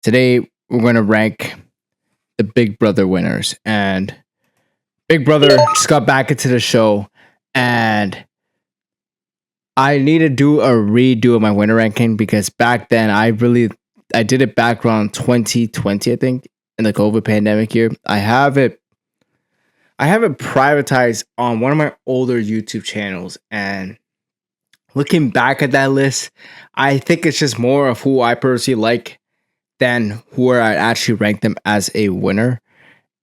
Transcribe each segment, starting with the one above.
Today we're going to rank the Big Brother winners. And Big Brother just got back into the show, and I need to do a redo of my winner ranking because back then I did it back around 2020, I think, in the COVID pandemic year. I have it privatized on one of my older YouTube channels, and looking back at that list, I think it's just more of who I personally like than where I actually rank them as a winner.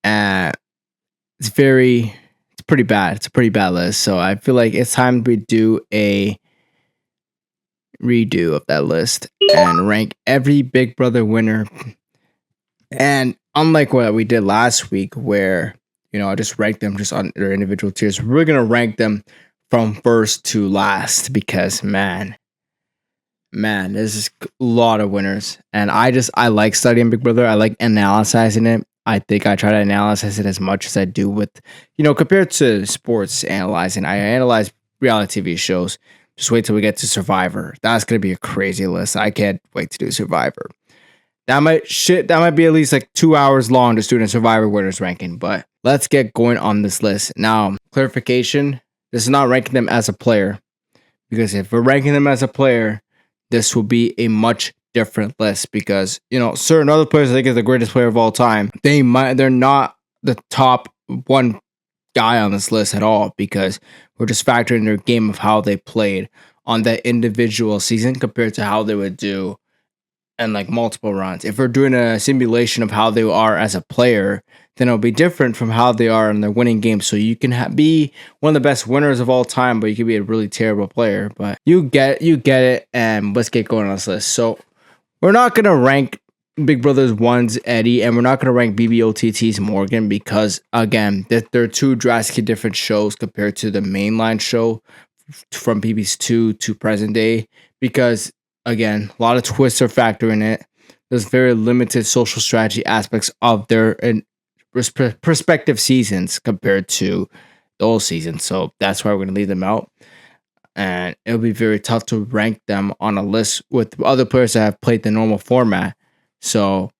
And it's pretty bad. It's a pretty bad list. So I feel like it's time we do a redo of that list and rank every Big Brother winner. And unlike what we did last week, where I just ranked them just on their individual tiers, we're gonna rank them from first to last because man, there's just a lot of winners. And I like studying Big Brother. I like analyzing it. I think I try to analyze it as much as I do with, compared to sports analyzing. I analyze reality TV shows. Just wait till we get to Survivor. That's gonna be a crazy list. I can't wait to do Survivor. That might be at least like 2 hours long just doing a Survivor winners ranking. But let's get going on this list. Now, clarification, this is not ranking them as a player. Because if we're ranking them as a player, this will be a much different list because, certain other players I think is the greatest player of all time. They're not the top one guy on this list at all because we're just factoring their game of how they played on that individual season compared to how they would do and like multiple runs. If we're doing a simulation of how they are as a player, then it'll be different from how they are in their winning game. So you can be one of the best winners of all time, but you can be a really terrible player. But you get it, and let's get going on this list. So we're not gonna rank Big Brother's ones Eddie, and we're not gonna rank BBOTT's Morgan because again, they're two drastically different shows compared to the mainline show from BB's 2 to present day. Because again, a lot of twists are factoring it. There's very limited social strategy aspects of their prospective seasons compared to the old season. So that's why we're going to leave them out. And it'll be very tough to rank them on a list with other players that have played the normal format. So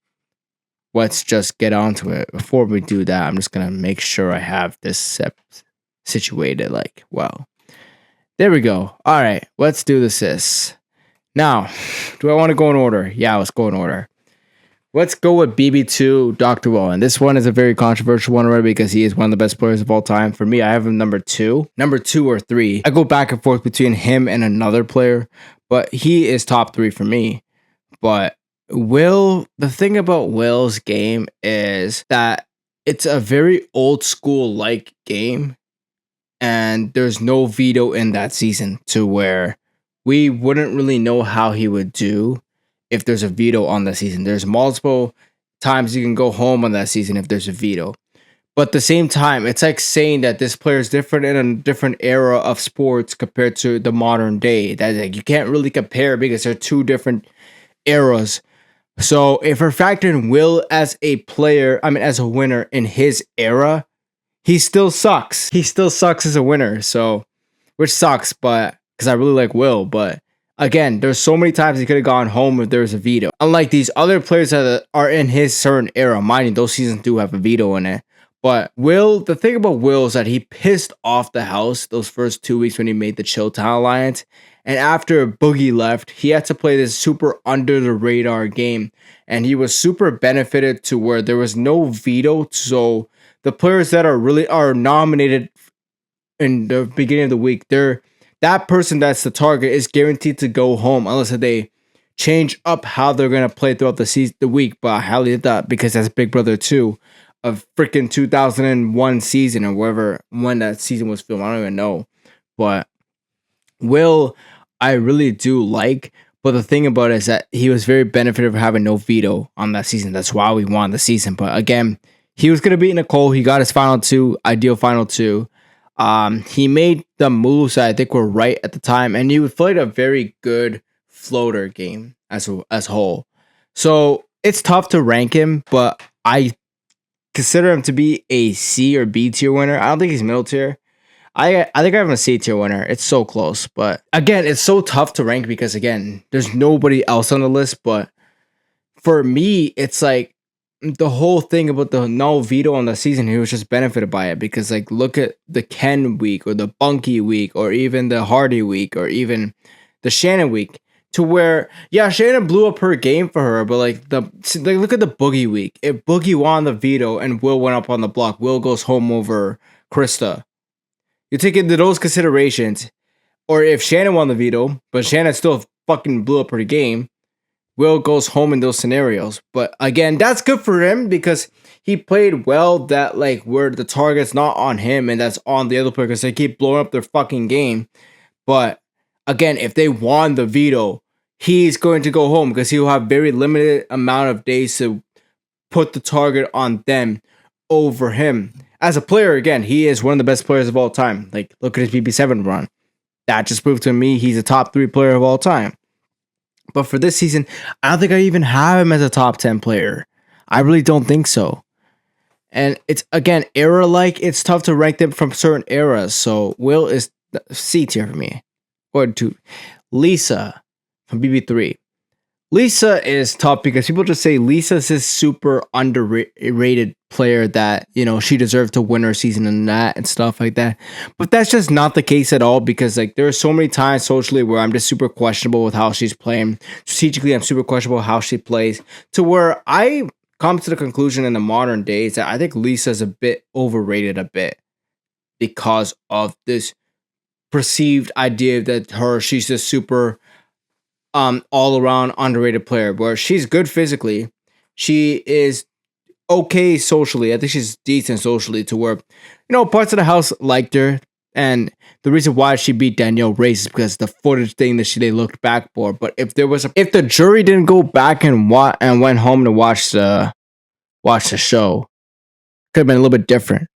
let's just get on to it. Before we do that, I'm just going to make sure I have this situated like well. There we go. All right, let's do this. Now, do I want to go in order? Yeah, let's go in order. Let's go with BB2, Dr. Will. And this one is a very controversial one already because he is one of the best players of all time. For me, I have him number 2. Number 2 or 3. I go back and forth between him and another player, but he is top 3 for me. But the thing about Will's game is that it's a very old school like game, and there's no veto in that season to where we wouldn't really know how he would do if there's a veto on the season. There's multiple times you can go home on that season if there's a veto. But at the same time, it's like saying that this player is different in a different era of sports compared to the modern day. That like, you can't really compare because they're two different eras. So if we're factoring Will as a player, as a winner in his era, he still sucks. He still sucks as a winner. So, which sucks, but because I really like Will, but again, there's so many times he could have gone home if there was a veto. Unlike these other players that are in his certain era, mind you, those seasons do have a veto in it. But Will, the thing about Will is that he pissed off the house those first 2 weeks when he made the Chilltown Alliance. And after Boogie left, he had to play this super under the radar game. And he was super benefited to where there was no veto. So the players that are nominated in the beginning of the week, that person that's the target is guaranteed to go home unless they change up how they're going to play throughout the week. But I highly doubt that because that's Big Brother 2 of freaking 2001 season or wherever when that season was filmed. I don't even know. But Will, I really do like. But the thing about it is that he was very benefited of having no veto on that season. That's why we won the season. But again, he was going to beat Nicole. He got his ideal final 2. He made the moves that I think were right at the time, and he played a very good floater game as a whole. So it's tough to rank him, but I consider him to be a C or B tier winner. I don't think he's middle tier. I think I have a C tier winner. It's so close, but again, it's so tough to rank because again, there's nobody else on the list. But for me, it's like the whole thing about the no veto on the season, he was just benefited by it because like look at the Ken week or the Bunky week or even the Hardy week or even the Shannon week to where yeah, Shannon blew up her game for her, but like look at the Boogie week. If Boogie won the veto and Will went up on the block, Will goes home over Krista. You take into those considerations, or if Shannon won the veto, but Shannon still fucking blew up her game, Will goes home in those scenarios. But again, that's good for him because he played well that like where the target's not on him and that's on the other player because they keep blowing up their fucking game. But again, if they won the veto, he's going to go home because he'll have very limited amount of days to put the target on them over him. As a player, again, he is one of the best players of all time. Like, look at his BB7 run. That just proved to me he's a top 3 player of all time. But for this season, I don't think I even have him as a top 10 player. I really don't think so. And it's, again, era-like, it's tough to rank them from certain eras. So, Will is C tier for me. Or to Lisa from BB3. Lisa is tough because people just say Lisa's this super underrated player that, you know, she deserved to win her season and that and stuff like that. But that's just not the case at all because like there are so many times socially where I'm just super questionable with how she's playing. Strategically, I'm super questionable how she plays to where I come to the conclusion in the modern days that I think Lisa's a bit overrated a bit because of this perceived idea that she's a super all around underrated player where she's good physically. She is okay socially. I think she's decent socially to where, you know, parts of the house liked her. And the reason why she beat Danielle Reyes is because the footage thing that they looked back for. But if the jury didn't go back and went home to watch the show, could have been a little bit different.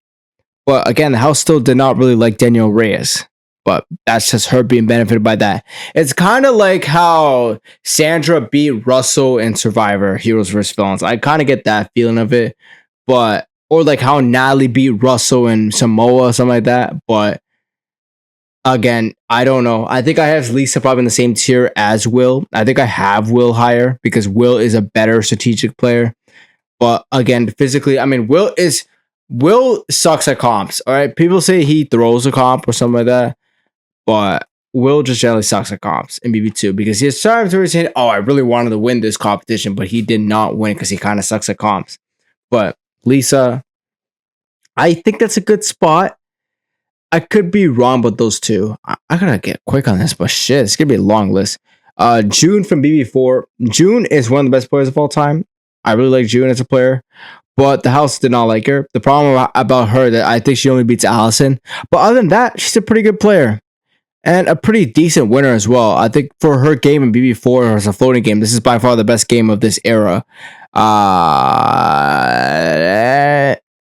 But again, the house still did not really like Danielle Reyes. But that's just her being benefited by that. It's kind of like how Sandra beat Russell in Survivor, Heroes vs. Villains. I kind of get that feeling of it. But, or like how Natalie beat Russell in Samoa, something like that. But again, I don't know. I think I have Lisa probably in the same tier as Will. I think I have Will higher because Will is a better strategic player. But again, physically, I mean, Will sucks at comps. All right. People say he throws a comp or something like that. But Will just generally sucks at comps in BB2 because he has times where he's saying, oh, I really wanted to win this competition, but he did not win because he kind of sucks at comps. But Lisa, I think that's a good spot. I could be wrong with those two. I gotta get quick on this, but shit, it's gonna be a long list. June from BB4. June is one of the best players of all time. I really like June as a player, but the house did not like her. The problem about her that I think she only beats Allison. But other than that, she's a pretty good player. And a pretty decent winner as well. I think for her game in BB4 as a floating game, this is by far the best game of this era.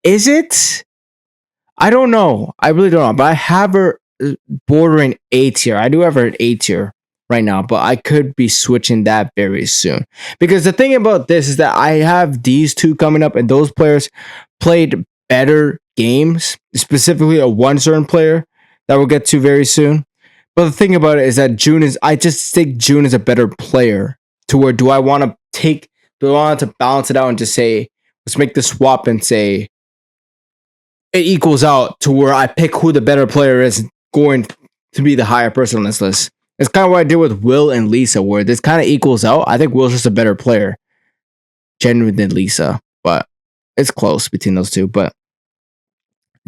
Is it? I don't know. I really don't know. But I have her bordering A tier. I do have her at A tier right now, but I could be switching that very soon. Because the thing about this is that I have these two coming up, and those players played better games, specifically a one certain player that we'll get to very soon. But the thing about it is that I just think June is a better player to where do I want to balance it out and just say, let's make the swap and say it equals out to where I pick who the better player is going to be the higher person on this list. It's kind of what I did with Will and Lisa, where this kind of equals out. I think Will's just a better player, genuinely than Lisa, but it's close between those two. But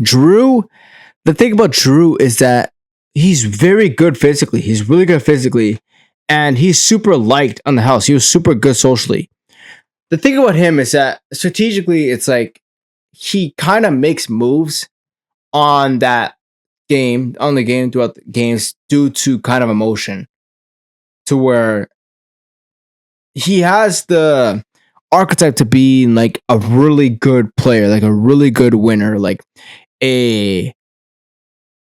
Drew, the thing about Drew is that he's very good physically. He's really good physically. And he's super liked on the house. He was super good socially. The thing about him is that strategically, it's like he kind of makes moves on the game throughout the games due to kind of emotion. To where he has the archetype to be like a really good player, like a really good winner, like a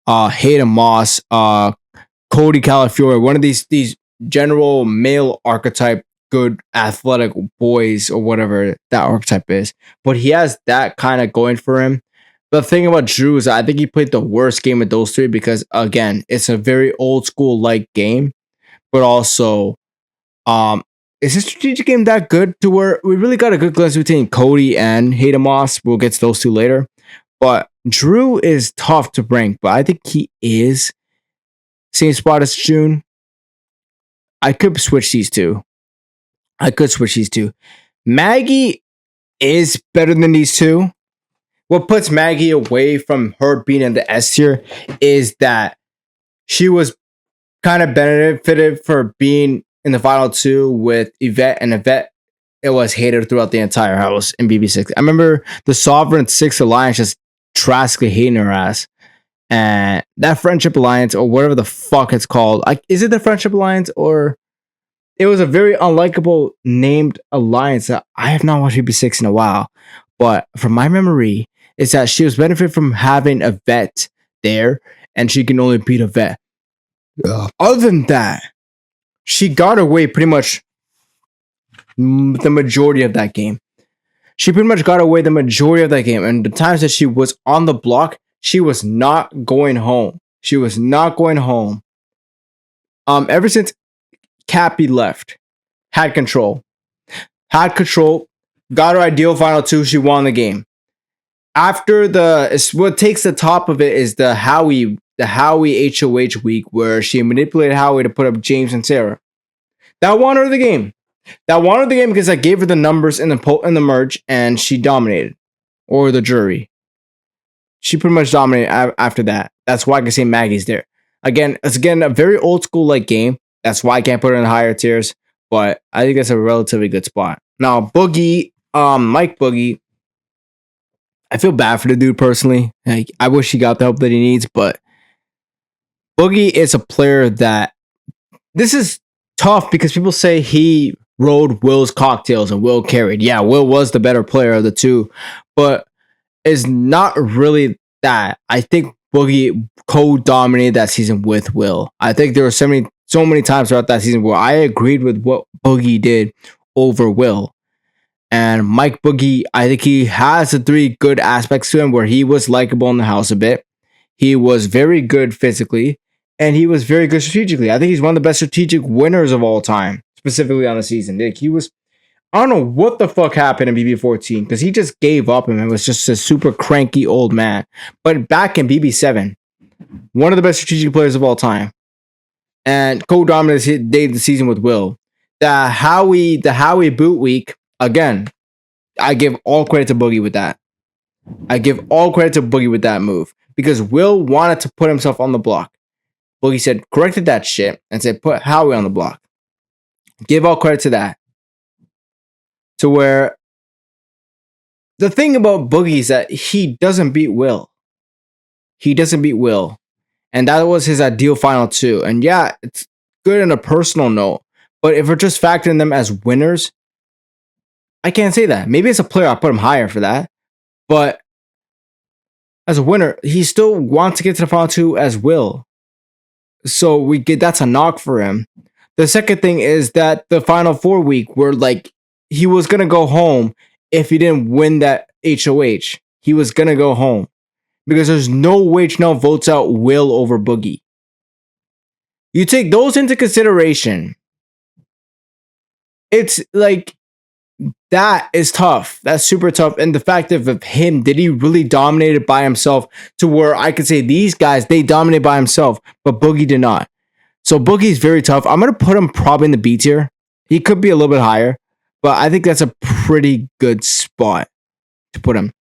Hayden Moss, Cody Calafiore, one of these general male archetype, good athletic boys or whatever that archetype is. But he has that kind of going for him. The thing about Drew is I think he played the worst game of those three because again, it's a very old school like game, but also is this strategic game that good to where we really got a good glimpse between Cody and Hayden Moss? We'll get to those two later. But Drew is tough to rank, but I think he is same spot as June. I could switch these two. Maggie is better than these two. What puts Maggie away from her being in the S tier is that she was kind of benefited for being in the final two with Yvette, and Yvette, it was hated throughout the entire house in BB6. I remember the Sovereign 6 Alliance just drastically hating her ass. And that Friendship Alliance, or whatever the fuck it's called, like, is it the Friendship Alliance, or it was a very unlikable named alliance that I have not watched BB6 in a while. But from my memory, is that she was benefited from having a vet there, and she can only beat a vet. Other than that, she got away pretty much the majority of that game. She pretty much got away the majority of that game. And the times that she was on the block, she was not going home. Ever since Cappy left, had control, got her ideal final two, she won the game. After what takes the top of it is the Howie HOH week, where she manipulated Howie to put up James and Sarah. That won her the game. Because I gave her the numbers in the merge, and she dominated, or the jury. She pretty much dominated after that. That's why I can say Maggie's there. It's a very old school like game. That's why I can't put her in the higher tiers. But I think that's a relatively good spot. Now Boogie, Mike Boogie. I feel bad for the dude personally. Like, I wish he got the help that he needs, but Boogie is a player that this is tough because people say he rode Will's cocktails and Will carried. Yeah, Will was the better player of the two, but it's not really that. I think Boogie co-dominated that season with Will. I think there were so many times throughout that season where I agreed with what Boogie did over Will. And Mike Boogie, I think he has the three good aspects to him, where he was likable in the house a bit. He was very good physically, and he was very good strategically. I think he's one of the best strategic winners of all time, specifically on the season. Like, I don't know what the fuck happened in BB14, because he just gave up and was just a super cranky old man. But back in BB7, one of the best strategic players of all time, and co-dominated the season with Will. The Howie boot week, again, I give all credit to Boogie with that. Move, because Will wanted to put himself on the block. Boogie said, corrected that shit, and said, put Howie on the block. Give all credit to that. To where the thing about Boogie is that he doesn't beat Will. And that was his ideal final two. And yeah, it's good on a personal note. But if we're just factoring them as winners, I can't say that. Maybe as a player, I'll put him higher for that. But as a winner, he still wants to get to the final two as Will. So that's a knock for him. The second thing is that the final four week, where like he was gonna go home if he didn't win that HOH. He was gonna go home. Because there's no way Chanel votes out Will over Boogie. You take those into consideration. It's like, that is tough. That's super tough. And the fact of him, did he really dominate it by himself, to where I could say these guys, they dominated by himself, but Boogie did not. So Boogie's very tough. I'm going to put him probably in the B tier. He could be a little bit higher, but I think that's a pretty good spot to put him.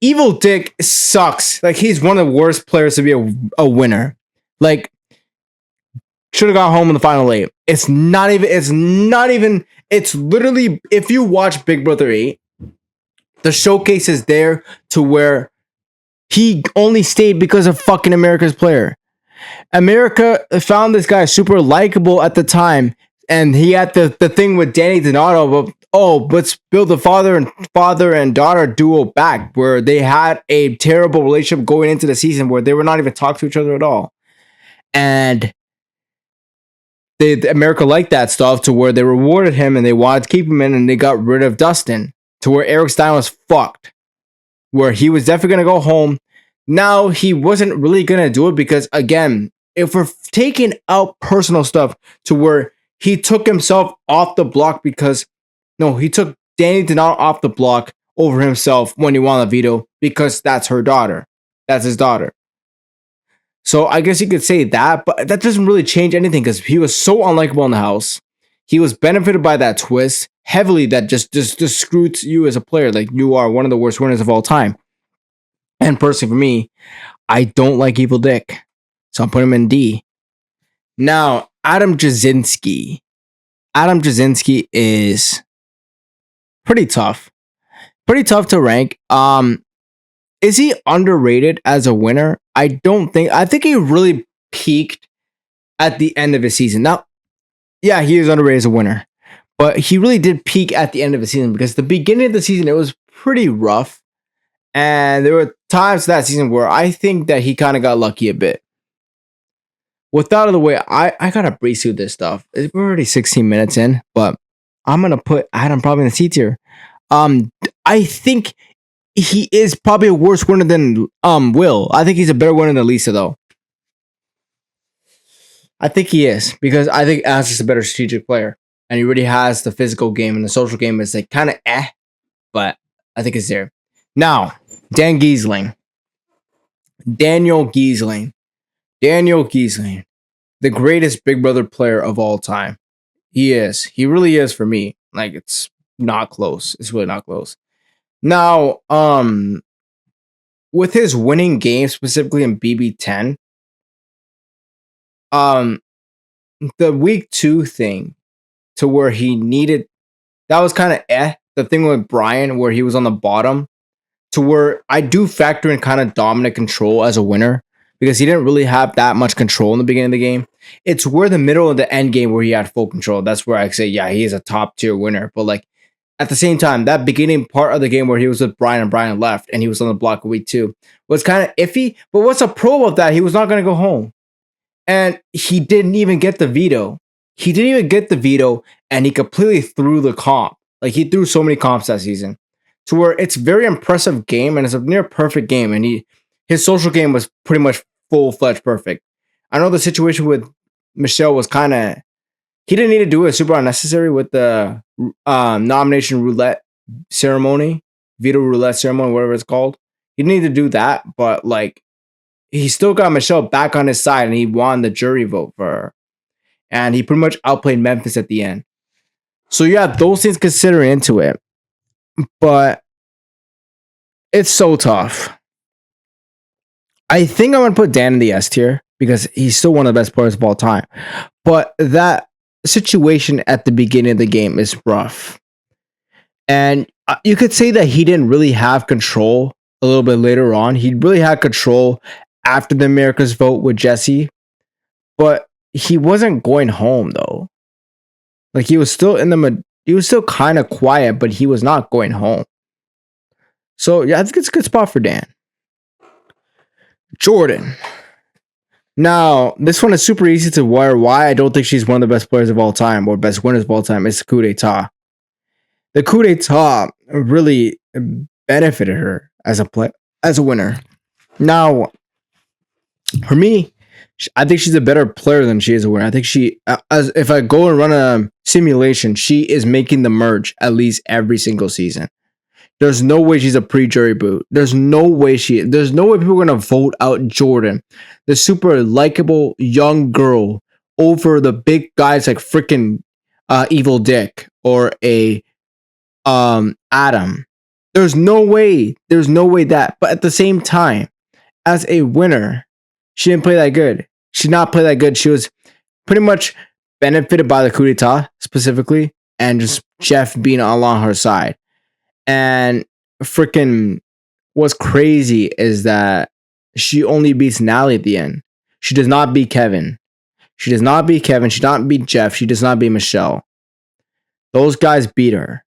Evil Dick sucks. Like, he's one of the worst players to be a winner. Like, should have got home in the final 8. It's literally, if you watch Big Brother 8, the showcase is there to where he only stayed because of fucking America's player. America found this guy super likable at the time, and he had the thing with Danny Donato of, let's build the father and daughter duo back, where they had a terrible relationship going into the season where they were not even talking to each other at all. And America liked that stuff, to where they rewarded him and they wanted to keep him in, and they got rid of Dustin, to where Eric Stein was fucked, where he was definitely going to go home. Now, he wasn't really going to do it because, again, if we're taking out personal stuff, to where he took himself off the block because no, he took Danny Donato off the block over himself when he won the veto because that's her daughter. That's his daughter. So I guess you could say that, but that doesn't really change anything because he was so unlikable in the house. He was benefited by that twist heavily that just screwed you as a player. Like you are one of the worst winners of all time. And personally for me, I don't like Evil Dick. So I'm putting him in D. Now, Adam Jasinski. Adam Jasinski is pretty tough. Pretty tough to rank. Is he underrated as a winner? I don't think. I think he really peaked at the end of his season. Now, yeah, he is underrated as a winner, but he really did peak at the end of the season because the beginning of the season it was pretty rough, and there were times that season where I think that he kind of got lucky a bit. With that out of the way, I gotta breeze through this stuff. We're already 16 minutes in, but I'm gonna put Adam probably in the C tier. I think he is probably a worse winner than Will. I think he's a better winner than Lisa though. I think he is because I think Ash is a better strategic player, and he really has the physical game and the social game is like kind of but I think it's there. Now, Dan Giesling, Daniel Giesling, the greatest Big Brother player of all time. He is. He really is for me. Like it's not close. It's really not close. Now, with his winning game specifically in BB10, the week 2 thing to where he needed that was kind of the thing with Brian where he was on the bottom to where I do factor in kind of dominant control as a winner because he didn't really have that much control in the beginning of the game. It's where the middle of the end game where he had full control. That's where I say, yeah, he is a top tier winner. But like at the same time, that beginning part of the game where he was with Brian and Brian left and he was on the block week 2 was kind of iffy. But what's a pro of that? He was not going to go home. And he didn't even get the veto. And he completely threw the comp. Like he threw so many comps that season. To where it's very impressive game and it's a near perfect game. And his social game was pretty much full-fledged perfect. I know the situation with Michelle was kind of he didn't need to do it super unnecessary with the nomination roulette ceremony, veto roulette ceremony, whatever it's called. He didn't need to do that, but like he still got Michelle back on his side and he won the jury vote for her. And he pretty much outplayed Memphis at the end. So you have those things considered into it. But it's so tough. I think I'm going to put Dan in the S tier because he's still one of the best players of all time. But that situation at the beginning of the game is rough. And you could say that he didn't really have control a little bit later on. He really had control after the America's vote with Jesse. But he wasn't going home though. Like he was still he was still kind of quiet, but he was not going home. So yeah, I think it's a good spot for Dan. Jordan. Now, this one is super easy to wire why I don't think she's one of the best players of all time or best winners of all time. It's the coup d'etat. The coup d'etat really benefited her as a winner. Now, for me, I think she's a better player than she is a winner. I think if I go and run a simulation, she is making the merge at least every single season. There's no way she's a pre-jury boot. There's no way people are going to vote out Jordan, the super likable young girl, over the big guys like freaking Evil Dick or Adam. There's no way that. But at the same time, as a winner, she didn't play that good. She did not play that good. She was pretty much benefited by the coup d'etat specifically, and just Jeff being along her side. And freaking what's crazy is that she only beats Nally at the end. She does not beat Kevin. She does not beat Jeff. She does not beat Michelle. Those guys beat her.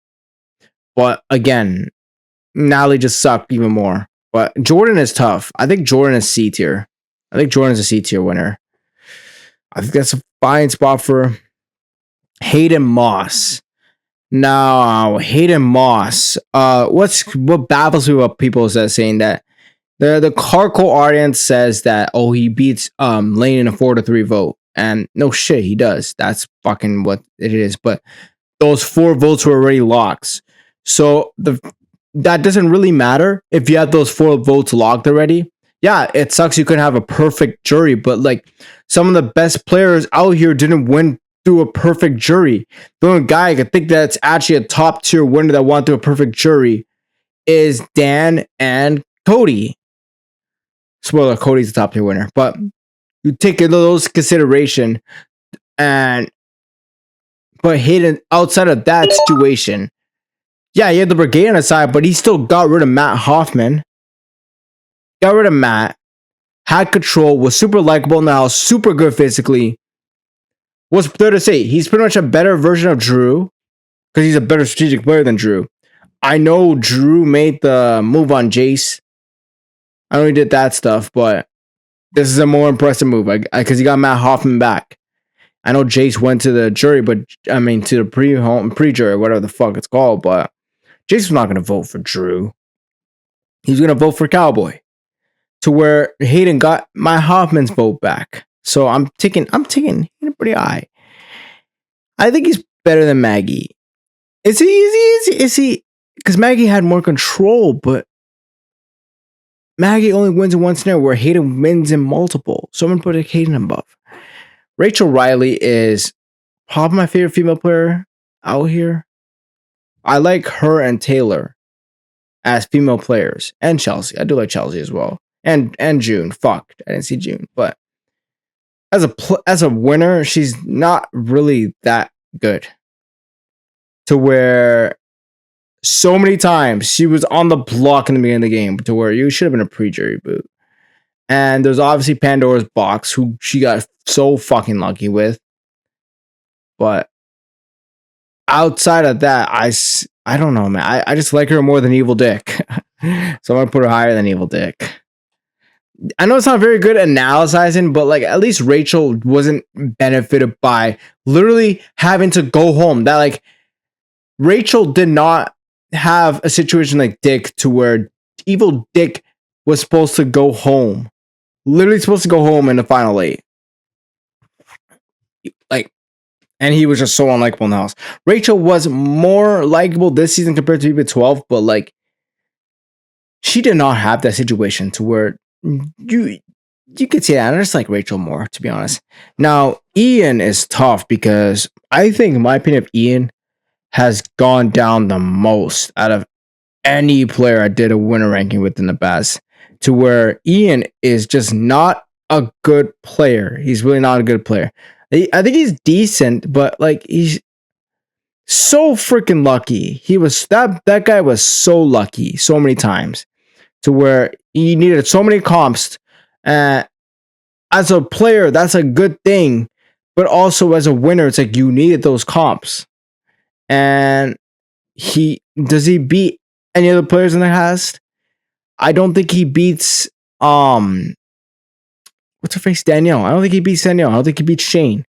But again, Nally just sucked even more. But Jordan is tough. I think Jordan is C tier. I think Jordan's a C tier winner. I think that's a fine spot for Hayden Moss. Now, Hayden Moss. What baffles me about people is that saying that the hardcore audience says that he beats Lane in a 4-3 vote. And no shit, he does. That's fucking what it is. But those 4 votes were already locks. So that doesn't really matter if you have those 4 votes locked already. Yeah, it sucks you couldn't have a perfect jury, but like some of the best players out here didn't win through a perfect jury. The only guy I could think that's actually a top tier winner that won through a perfect jury is Dan and Cody. Spoiler, Cody's the top tier winner. But you take those consideration and but Hayden outside of that situation, yeah, he had the brigade on his side, but he still got rid of Matt Hoffman. Got rid of Matt, had control, was super likable now, super good physically. What's there to say? He's pretty much a better version of Drew because he's a better strategic player than Drew. I know Drew made the move on Jace. I know he did that stuff, but this is a more impressive move because he got Matt Hoffman back. I know Jace went to the jury, but I mean to the pre-jury, whatever the fuck it's called. But Jace was not going to vote for Drew. He was going to vote for Cowboy. To where Hayden got Matt Hoffman's vote back. So I'm taking Hayden pretty high. I think he's better than Maggie. Is he? Because Maggie had more control, but Maggie only wins in one scenario where Hayden wins in multiple. So I'm going to put Hayden above. Rachel Riley is probably my favorite female player out here. I like her and Taylor as female players. And Chelsea. I do like Chelsea as well. And June. Fuck. I didn't see June. But as a winner, she's not really that good. To where so many times she was on the block in the beginning of the game to where you should have been a pre-jury boot. And there's obviously Pandora's Box, who she got so fucking lucky with. But outside of that, I don't know, man. I just like her more than Evil Dick. So I'm going to put her higher than Evil Dick. I know it's not very good analyzing, but like at least Rachel wasn't benefited by literally having to go home. That like Rachel did not have a situation like Dick to where Evil Dick was supposed to go home. Literally supposed to go home in the final 8. Like, and he was just so unlikable in the house. Rachel was more likable this season compared to even 12, but like she did not have that situation to where you could say that. I just like Rachel more, to be honest. Now, Ian is tough because I think, in my opinion, Ian has gone down the most out of any player I did a winner ranking with in the past. To where Ian is just not a good player. He's really not a good player. I think he's decent, but like he's so freaking lucky. He was that guy was so lucky so many times. To where he needed so many comps. As a player, that's a good thing. But also as a winner, it's like you needed those comps. And does he beat any other players in the cast? I don't think he beats what's her face? Danielle. I don't think he beats Danielle. I don't think he beats Shane.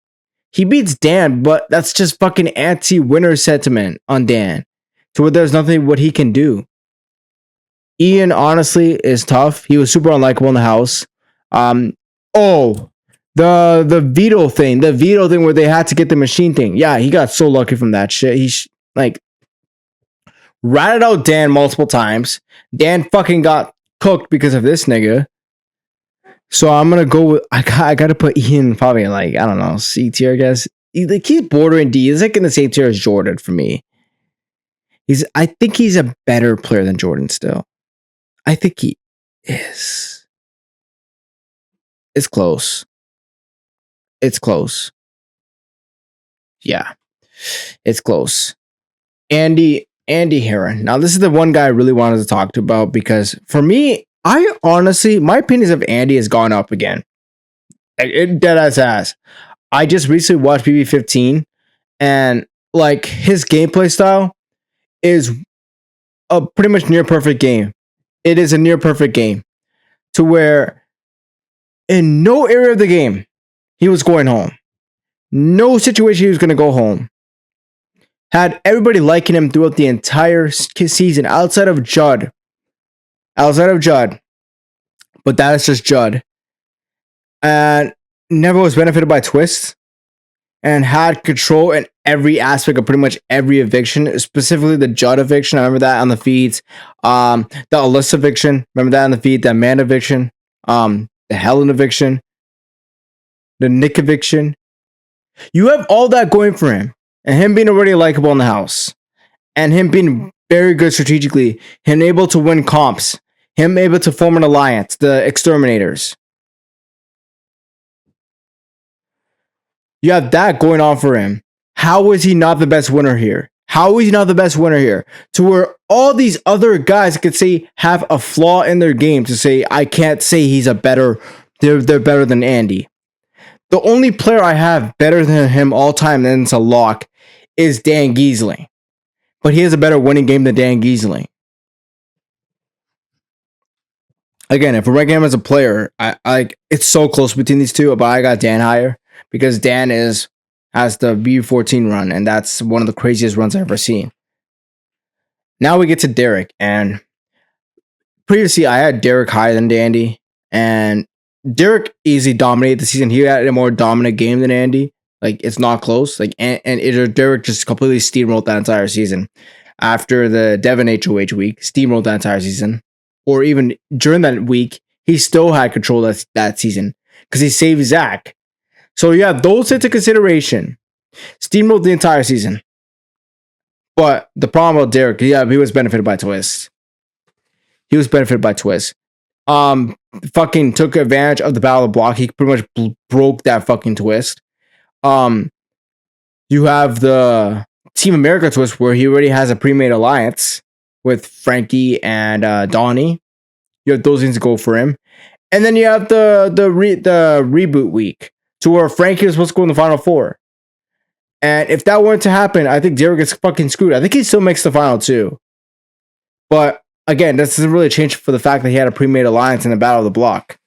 He beats Dan, but that's just fucking anti-winner sentiment on Dan. To where there's nothing what he can do. Ian honestly is tough. He was super unlikable in the house. The veto thing. The veto thing where they had to get the machine thing. Yeah, he got so lucky from that shit. He ratted out Dan multiple times. Dan fucking got cooked because of this nigga. So I'm gonna go with I gotta put Ian probably in like, I don't know, C tier, I guess. He's bordering D. He's like in the same tier as Jordan for me. I think he's a better player than Jordan still. I think he is. It's close. It's close. Yeah. It's close. Andy Heron. Now, this is the one guy I really wanted to talk to about because for me, I honestly, my opinions of Andy has gone up again. Dead ass. I just recently watched BB15 and like his gameplay style is a pretty much near perfect game. It is a near perfect game to where in no area of the game he was going home. No situation he was going to go home. Had everybody liking him throughout the entire season outside of Judd. But that is just Judd. And never was benefited by twists and had control in every aspect of pretty much every eviction, specifically the Judd eviction. I remember that on the feeds. The Alyssa eviction, remember that on the feed. The Amanda eviction, the Helen eviction, the Nick eviction. You have all that going for him, and him being already likable in the house, and him being very good strategically, him able to win comps, him able to form an alliance, the Exterminators. You have that going on for him. How is he not the best winner here? How is he not the best winner here? To where all these other guys could say have a flaw in their game to say, I can't say he's a better, they're better than Andy. The only player I have better than him all time, and it's a lock, is Dan Giesling. But he has a better winning game than Dan Giesling. Again, if we're ranking him as a player, I it's so close between these two, but I got Dan higher because Dan has the V14 run, and that's one of the craziest runs I've ever seen. Now we get to Derek, and previously I had Derek higher than Dandy, and Derek easily dominated the season. He had a more dominant game than Andy. Like, it's not close. Like, and Derek just completely steamrolled that entire season. After the Devon HOH week, steamrolled that entire season. Or even during that week, he still had control that season because he saved Zach. So you have those into consideration. Steamrolled the entire season. But the problem with Derek, yeah, he was benefited by twists. He was benefited by twists. Fucking took advantage of the battle of the block. He pretty much broke that fucking twist. You have the Team America twist where he already has a pre-made alliance with Frankie and Donnie. You have those things to go for him. And then you have the reboot week to where Frankie was supposed to go in the Final Four. And if that weren't to happen, I think Derek gets fucking screwed. I think he still makes the final two. But again, that doesn't really change for the fact that he had a pre-made alliance in the Battle of the Block.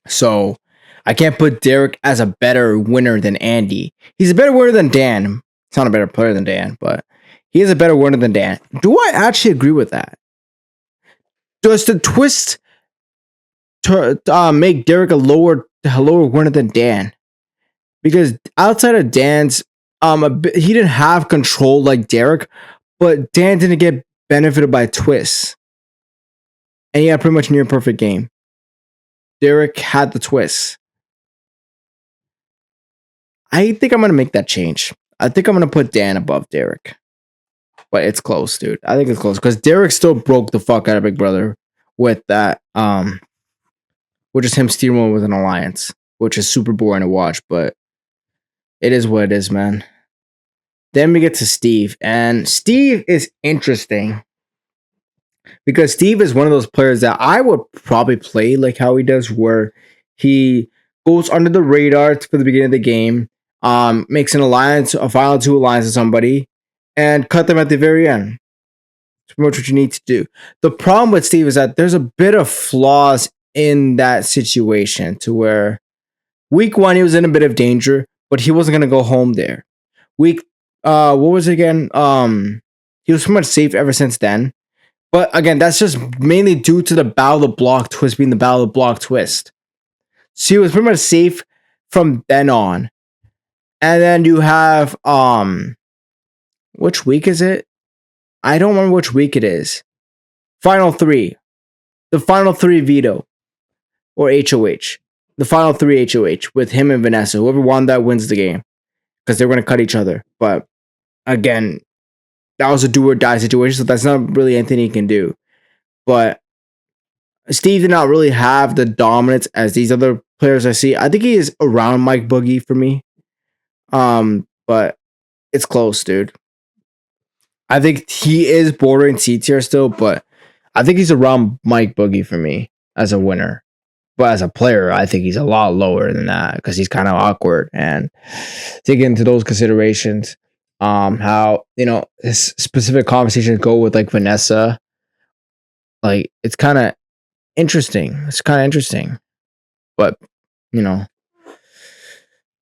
So I can't put Derek as a better winner than Andy. He's a better winner than Dan. He's not a better player than Dan, but he is a better winner than Dan. Do I actually agree with that? Does the twist make Derek a lower winner than Dan? Because outside of Dan's, he didn't have control like Derek, but Dan didn't get benefited by twists. And he had pretty much near perfect game. Derek had the twists. I think I'm going to make that change. I think I'm going to put Dan above Derek. But it's close, dude. I think it's close. Because Derek still broke the fuck out of Big Brother with that, which is him stealing with an alliance, which is super boring to watch, but it is what it is, man. Then we get to Steve. And Steve is interesting. Because Steve is one of those players that I would probably play like how he does, where he goes under the radar for the beginning of the game, makes an alliance, a final two alliance with somebody, and cut them at the very end. It's pretty much what you need to do. The problem with Steve is that there's a bit of flaws in that situation to where week one, he was in a bit of danger, but he wasn't going to go home there. Week, what was it again? He was pretty much safe ever since then. But again, that's just mainly due to the Battle of the Block twist being the Battle of the Block twist. So he was pretty much safe from then on. And then you have, which week is it? I don't remember which week it is. Final three. The final three veto. Or HOH. The final three HOH with him and Vanessa. Whoever won that wins the game. Because they're going to cut each other. But again, that was a do or die situation, so that's not really anything he can do. But Steve did not really have the dominance as these other players I see. I think he is around Mike Boogie for me. But it's close, dude. I think he is bordering C tier still, but I think he's around Mike Boogie for me as a winner. But as a player, I think he's a lot lower than that because he's kind of awkward. And taking into those considerations, how, his specific conversations go with like Vanessa, like it's kind of interesting. But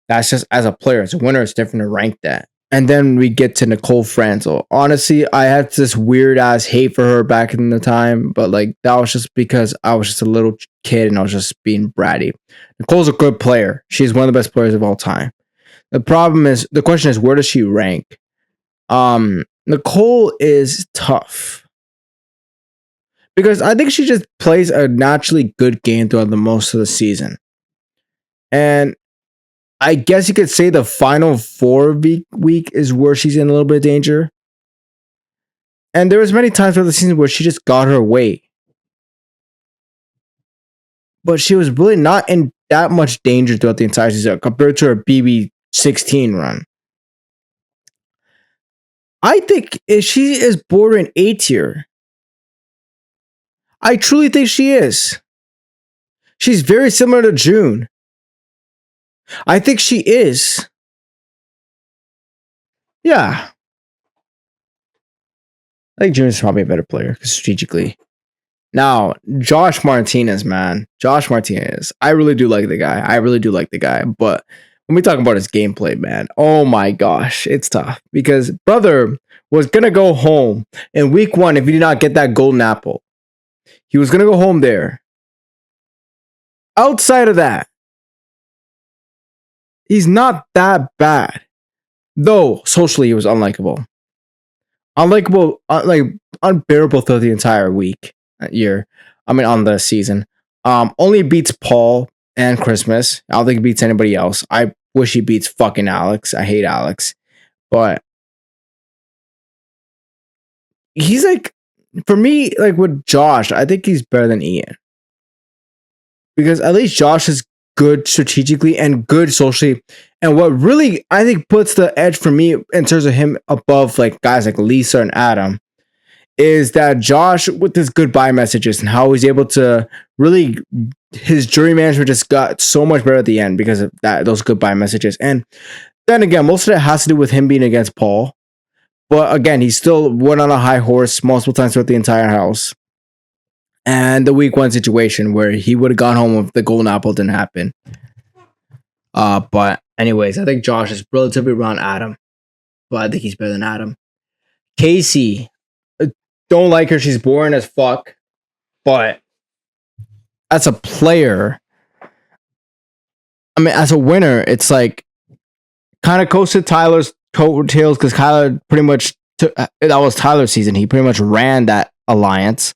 that's just as a player. As a winner, it's different to rank that. And then we get to Nicole Franzel. Honestly, I had this weird ass hate for her back in the time, but like that was just because I was just a little kid and I was just being bratty. Nicole's a good player. She's one of the best players of all time. The question is, where does she rank? Nicole is tough because I think she just plays a naturally good game throughout the most of the season. And I guess you could say the final week is where she's in a little bit of danger. And there was many times throughout the season where she just got her way. But she was really not in that much danger throughout the entire season compared to her BB16 run. I think she is bordering A tier. I truly think she is. She's very similar to June. I think she is. Yeah. I think June is probably a better player strategically. Now, Josh Martinez, man. Josh Martinez. I really do like the guy. But when we talk about his gameplay, man, oh my gosh, it's tough. Because brother was going to go home in week 1 if he did not get that golden apple. He was going to go home there. Outside of that, he's not that bad. Though, socially, he was unlikable. Unbearable throughout the entire year. On the season. Only beats Paul and Christmas. I don't think he beats anybody else. I wish he beats fucking Alex. I hate Alex. But he's like, for me, like with Josh, I think he's better than Ian. Because at least Josh is good strategically and good socially. And what really, I think, puts the edge for me in terms of him above like guys like Lisa and Adam is that Josh, with his goodbye messages and how he's able to really, his jury management just got so much better at the end because of those goodbye messages. And then again, most of it has to do with him being against Paul. But again, he still went on a high horse multiple times throughout the entire house. And the week 1 situation where he would have gone home if the golden apple didn't happen. But anyways, I think Josh is relatively around Adam. But I think he's better than Adam. Casey. Don't like her. She's boring as fuck. But as a player, as a winner, it's like kind of coasted Tyler's coattails because Tyler pretty much that was Tyler's season. He pretty much ran that alliance.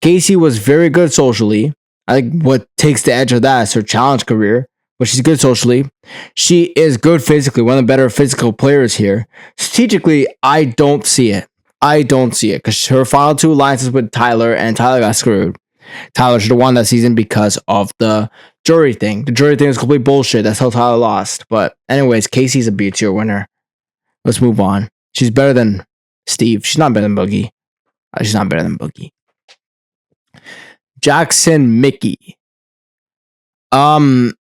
Casey was very good socially. I think what takes the edge of that is her challenge career, but she's good socially. She is good physically, one of the better physical players here. Strategically, I don't see it because her final 2 alliances with Tyler and Tyler got screwed. Tyler should have won that season because of the jury thing. The jury thing is complete bullshit. That's how Tyler lost. But anyways, Casey's a B tier winner. Let's move on. She's better than Steve. She's not better than Boogie. Jackson Mickey. Tough.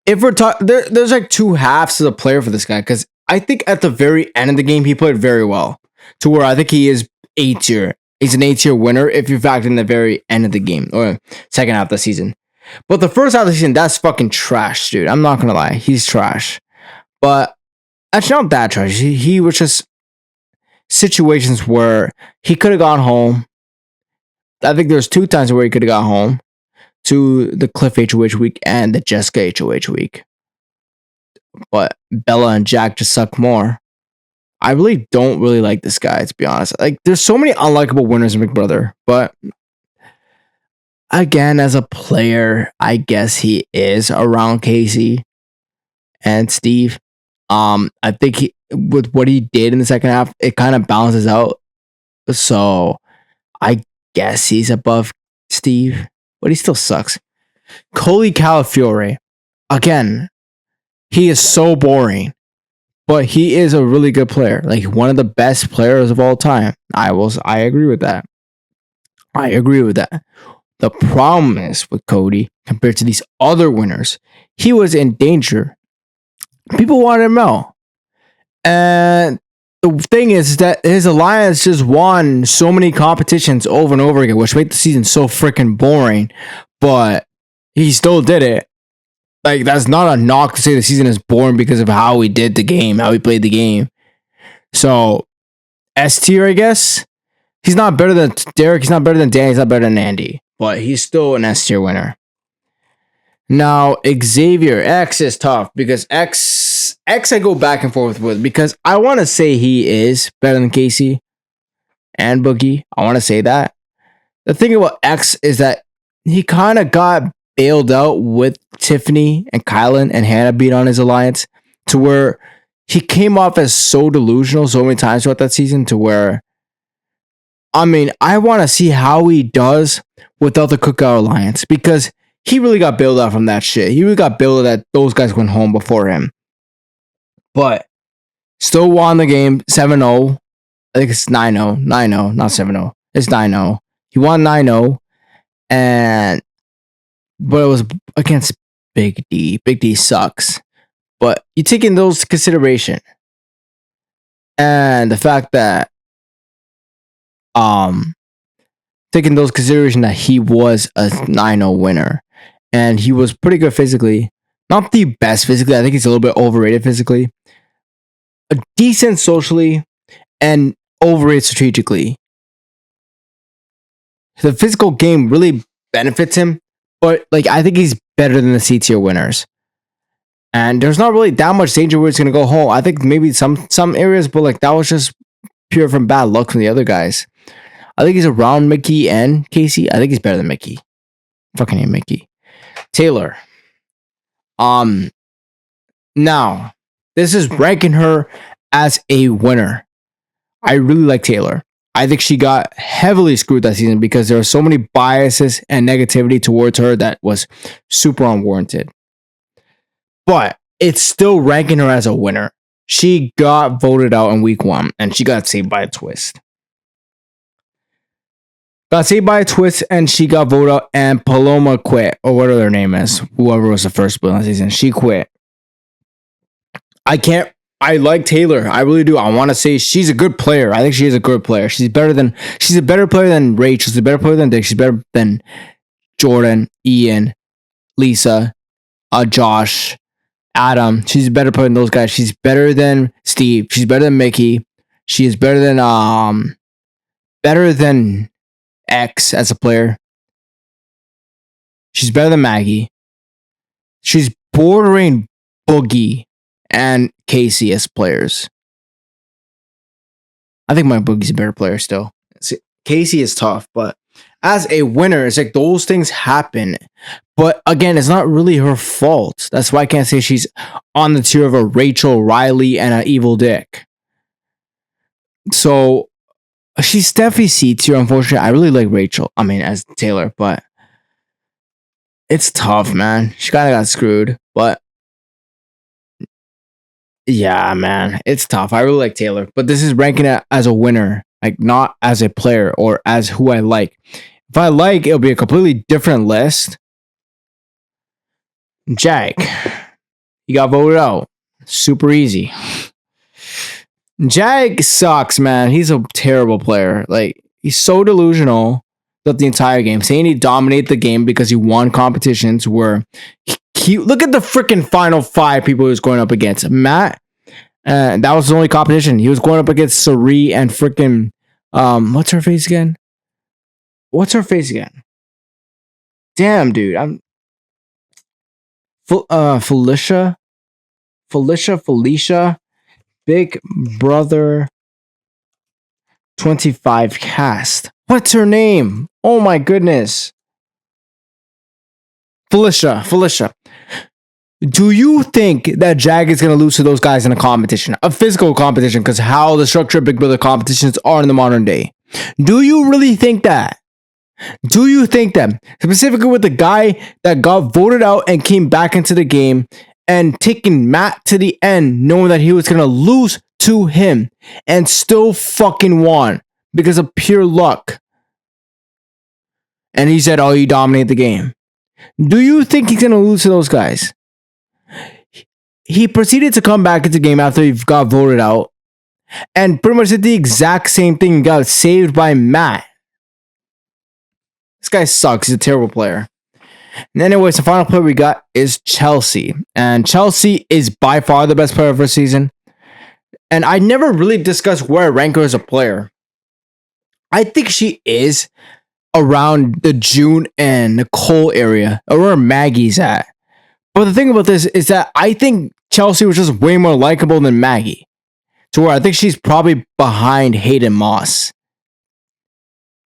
If we're talking, there's like 2 halves to the player for this guy because I think at the very end of the game he played very well to where I think he is A tier. He's an A tier winner if you factor in the very end of the game or second half of the season. But the first half of the season, that's fucking trash, dude. I'm not gonna lie, he's trash. But actually, not that trash. He was just situations where he could have gone home. I think there's 2 times where he could have got home. To the Cliff HOH week and the Jessica HOH week. But Bella and Jack just suck more. I really don't like this guy, to be honest. Like, there's so many unlikable winners in Big Brother. But again, as a player, I guess he is around Casey and Steve. I think with what he did in the second half, it kind of balances out. So I guess he's above Steve. But he still sucks. Coley Calafiore. Again, he is so boring. But he is a really good player. Like one of the best players of all time. I agree with that. The problem is with Cody, compared to these other winners, he was in danger. People wanted him out. And the thing is that his alliance just won so many competitions over and over again, which made the season so freaking boring. But he still did it. Like, that's not a knock to say the season is boring because of how he did the game, how he played the game. So, S tier, I guess. He's not better than Derek. He's not better than Dan. He's not better than Andy. But he's still an S tier winner. Now, Xavier X is tough because X I go back and forth with because I want to say he is better than Casey and Boogie. I want to say that. The thing about X is that he kind of got bailed out with Tiffany and Kylan and Hannah being on his alliance to where he came off as so delusional so many times throughout that season to where, I mean, I want to see how he does without the Cookout Alliance because he really got bailed out from that shit. He really got bailed out that those guys went home before him. But still won the game 7-0. I think it's 9-0. 9-0, not 7-0. It's 9-0. He won 9-0. But it was against Big D. Big D sucks. But you take in those consideration. And the fact that taking those consideration that he was a 9-0 winner. And he was pretty good physically. Not the best physically. I think he's a little bit overrated physically. A decent socially and overrated strategically. The physical game really benefits him, but like I think he's better than the C tier winners. And there's not really that much danger where it's gonna go home. I think maybe some areas, but like that was just pure from bad luck from the other guys. I think he's around Mickey and Casey. I think he's better than Mickey. Fucking name Mickey. Taylor. Now, this is ranking her as a winner. I really like Taylor. I think she got heavily screwed that season because there were so many biases and negativity towards her that was super unwarranted. But it's still ranking her as a winner. She got voted out in week 1 and she got saved by a twist. Got saved by a twist and she got voted out and Paloma quit, or whatever her name is. Whoever was the first one that season, she quit. I like Taylor. I really do. I want to say she's a good player. I think she is a good player. She's a better player than Rachel. She's a better player than Dick. She's better than Jordan, Ian, Lisa, Josh, Adam. She's a better player than those guys. She's better than Steve. She's better than Mickey. She is better than X as a player. She's better than Maggie. She's bordering Boogie and Casey as players. I think my Boogie's a better player still. See, Casey is tough, but as a winner, it's like those things happen. But again, it's not really her fault. That's why I can't say she's on the tier of a Rachel, Riley, and an Evil Dick. So she's definitely C tier, unfortunately. I really like Rachel. I mean, as Taylor, but it's tough, man. She kind of got screwed, but yeah, man, it's tough. I really like Taylor, but this is ranking it as a winner, like not as a player or as who I like. If I like, it'll be a completely different list. Jack, he got voted out. Super easy. Jag sucks, man. He's a terrible player. Like, he's so delusional throughout the entire game, saying he dominated the game because he won competitions where he look at the freaking final 5 people he was going up against. Matt, that was the only competition. He was going up against Sari and freaking what's her face again? Damn, dude. I'm Felicia, Big Brother 25 cast. What's her name? Oh my goodness. Felicia. Do you think that Jag is going to lose to those guys in a competition? A physical competition, because how the structure of Big Brother competitions are in the modern day. Do you really think that? Do you think that? Specifically with the guy that got voted out and came back into the game and taking Matt to the end, knowing that he was going to lose to him and still fucking won because of pure luck. And he said, oh, you dominated the game. Do you think he's going to lose to those guys? He proceeded to come back into the game after he got voted out and pretty much did the exact same thing and got saved by Matt. This guy sucks. He's a terrible player. And anyways, the final player we got is Chelsea. And Chelsea is by far the best player of her season. And I never really discussed where I rank her as a player. I think she is around the June and Nicole area, or where Maggie's at. But the thing about this is that I think Chelsea was just way more likable than Maggie. To where I think she's probably behind Hayden Moss.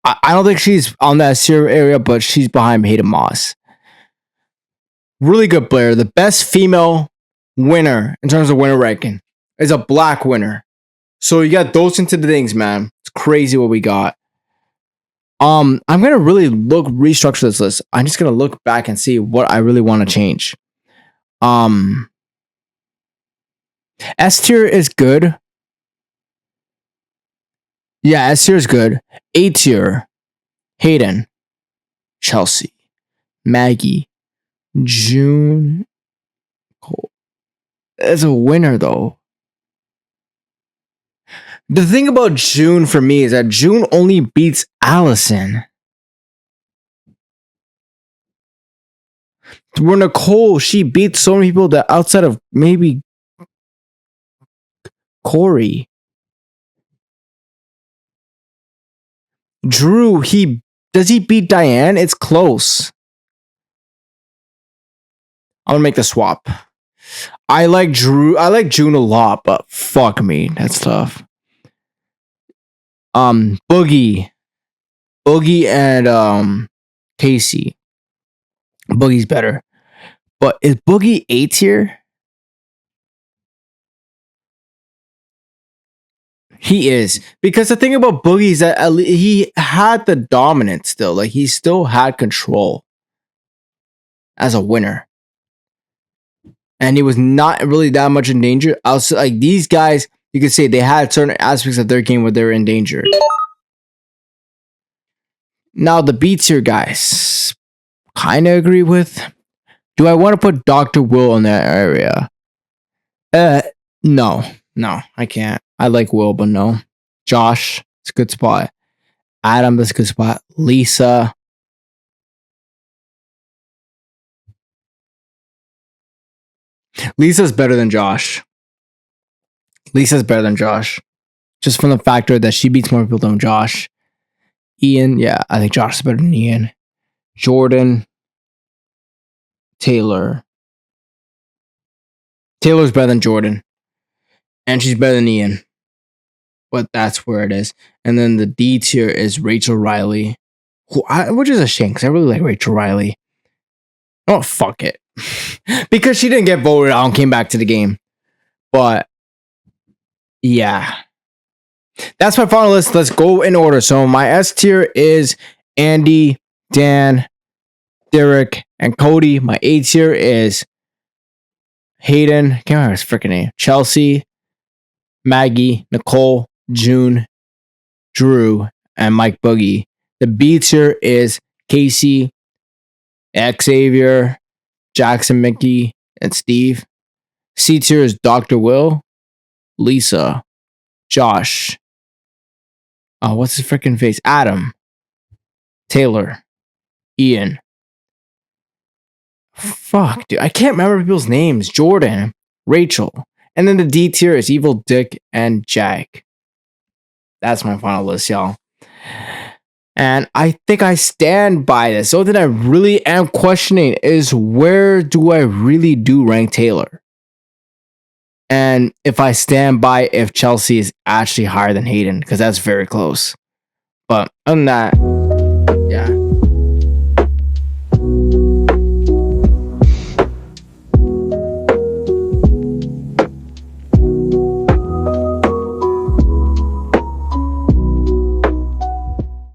I don't think she's on that Syria area, but she's behind Hayden Moss. Really good player. The best female winner in terms of winner ranking is a black winner. So you got those into the things, man. It's crazy what we got. I'm gonna really restructure this list. I'm just gonna look back and see what I really want to change. S tier is good. Yeah, S tier is good. A tier, Hayden, Chelsea, Maggie, June. Cole. As a winner, though. The thing about June for me is that June only beats Allison. Where Nicole, she beats so many people that outside of maybe Corey. Drew, does he beat Diane? It's close. I'm gonna make the swap. I like June a lot, but fuck me, that's tough. Boogie and Casey. Boogie's better, but is Boogie A tier? He is, because the thing about Boogie is that he had the dominance still. Like, he still had control as a winner, and he was not really that much in danger. Also, like, these guys, you could say they had certain aspects of their game where they were in danger. Now the B tier guys, kind of agree with. Do I want to put Dr. Will in that area? No, I can't. I like Will, but no. Josh, it's a good spot. Adam, that's a good spot. Lisa. Lisa's better than Josh. Lisa's better than Josh. Just from the factor that she beats more people than Josh. Ian, yeah, I think Josh is better than Ian. Jordan. Taylor. Taylor's better than Jordan. And she's better than Ian. But that's where it is. And then the D tier is Rachel Riley. Which is a shame, because I really like Rachel Riley. Oh, fuck it. Because she didn't get voted out and came back to the game. But, yeah. That's my final list. Let's go in order. So my S tier is Andy, Dan, Derek, and Cody. My A tier is Hayden. Can't remember his freaking name. Chelsea, Maggie, Nicole, June, Drew, and Mike Boogie. The B tier is Casey, Xavier, Jackson, Mickey, and Steve. C tier is Dr. Will, Lisa, Josh. Oh, what's his freaking face? Adam, Taylor, Ian. Fuck, dude. I can't remember people's names. Jordan, Rachel. And then the D tier is Evil Dick and Jack. That's my final list, y'all. And I think I stand by this. So that I really am questioning is, where do I really do rank Taylor? And if I stand by if Chelsea is actually higher than Hayden, because that's very close. But other than that,